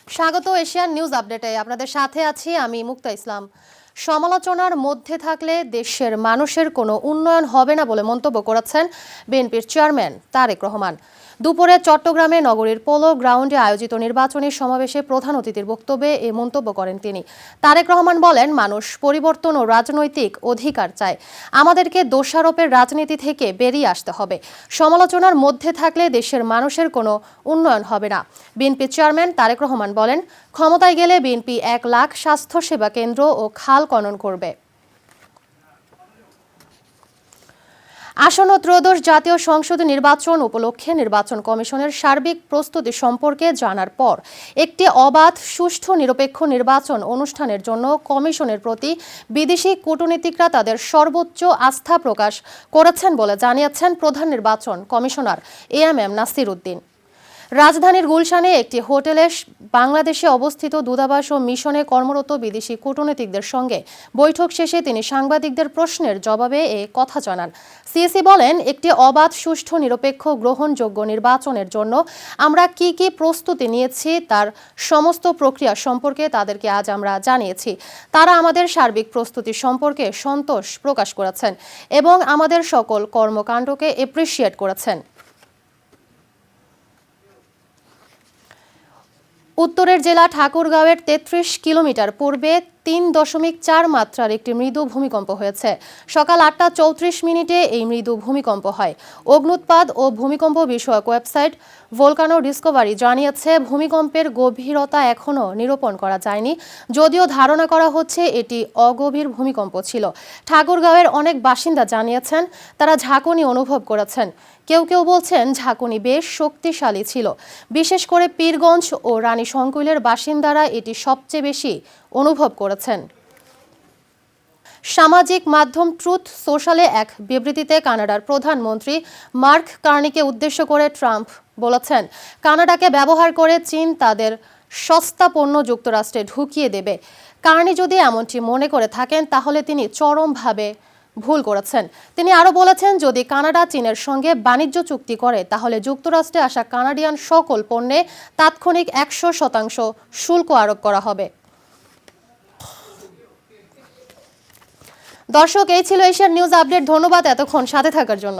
স্বাগত Asian news আপডেটে। আপনাদের সাথে আছি আমি মুক্তা ইসলাম। সমালোচনার মধ্যে থাকলে দেশের মানুষের কোনো উন্নয়ন হবে না বলে মন্তব্য করেছেন বিএনপির চেয়ারম্যান তারেক রহমান। দুপুরে চট্টগ্রামে নগরীর পোলো গ্রাউন্ডে আয়োজিত নির্বাচনী সমাবেশে প্রধান অতিথির বক্তব্যে এ মন্তব্য করেন তিনি। তারেক রহমান বলেন, মানুষ পরিবর্তন ও রাজনৈতিক অধিকার চায়। আমাদেরকে দোষারোপের রাজনীতি থেকে বেরিয়ে আসতে হবে। সমালোচনার মধ্যে থাকলে দেশের মানুষের কোনো উন্নয়ন হবে না। বিএনপি চেয়ারম্যান তারেক রহমান বলেন, ক্ষমতায় গেলে বিএনপি 1 লাখ স্বাস্থ্যসেবা কেন্দ্র ও খাল খনন করবে। আসন্ন ত্রয়োদশ জাতীয় সংসদ নির্বাচন উপলক্ষে নির্বাচন কমিশনের সার্বিক প্রস্তুতি সম্পর্কে জানার পর একটি অবাধ, সুষ্ঠু, নিরপেক্ষ নির্বাচন অনুষ্ঠানের জন্য কমিশনের প্রতি বিদেশি কূটনীতিকরা তাদের সর্বোচ্চ আস্থা প্রকাশ করেছেন বলে জানিয়েছেন প্রধান নির্বাচন কমিশনার এএমএম নাসির উদ্দিন। রাজধানীর গুলশানে একটি হোটেলে বাংলাদেশে অবস্থিত দূতাবাস ও মিশনে কর্মরত বিদেশি কূটনীতিকদের সঙ্গে বৈঠক শেষে তিনি সাংবাদিকদের প্রশ্নের জবাবে এ কথা জানান। সিএসি বলেন, একটি অবাধ, সুষ্ঠু, নিরপেক্ষ, গ্রহণযোগ্য নির্বাচনের জন্য আমরা কি কি প্রস্তুতি নিয়েছি তার সমস্ত প্রক্রিয়া সম্পর্কে তাদেরকে আজ আমরা জানিয়েছি। তারা আমাদের সার্বিক প্রস্তুতি সম্পর্কে সন্তোষ প্রকাশ করেছেন এবং আমাদের সকল কর্মকাণ্ডকে এপ্রিশিয়েট করেছেন। উত্তরের জেলা ঠাকুরগাঁওয়ের 33 কিলোমিটার পূর্বে 3.4 মাত্রার একটি মৃদু ভূমিকম্প হয়েছে। সকাল 8:34 এই মৃদু ভূমিকম্প হয়। অগ্ন্যুৎপাত ও ভূমিকম্প বিষয়ক ওয়েবসাইট ভোলকানো ডিসকভারি জানিয়েছে, ভূমিকম্পের গভীরতা এখনও নিরূপণ করা যায়নি, যদিও ধারণা করা হচ্ছে এটি অগভীর ভূমিকম্প ছিল। ঠাকুরগাঁওয়ের অনেক বাসিন্দা জানিয়েছেন তারা ঝাঁকুনি অনুভব করেছেন। কেউ কেউ বলছেন ঝাঁকুনি বেশ শক্তিশালী ছিল। বিশেষ করে পীরগঞ্জ ও রানী সংকুলের বাসিন্দারা এটি সবচেয়ে বেশি অনুভব করেছেন। সামাজিক মাধ্যম ট্রুথ সোশ্যালে এক বিবৃতিতে কানাডার প্রধানমন্ত্রী মার্ক কার্নিকে উদ্দেশ্য করে ট্রাম্প বলেছেন, কানাডাকে ব্যবহার করে চীন তাদের সস্তা পণ্য যুক্তরাষ্ট্রে ঢুকিয়ে দেবে। কার্নি যদি এমনটি মনে করে থাকেন তাহলে তিনি চরমভাবে ভুল করেছেন। তিনি আরও বলেছেন, যদি কানাডা চীনের সঙ্গে বাণিজ্য চুক্তি করে তাহলে যুক্তরাষ্ট্রে আসা কানাডিয়ান সকল পণ্যে তাৎক্ষণিক 100% শুল্ক আরোপ করা হবে। দর্শক, এই ছিল এশিয়ান নিউজ আপডেট। ধন্যবাদ এতক্ষণ সাথে থাকার জন্য।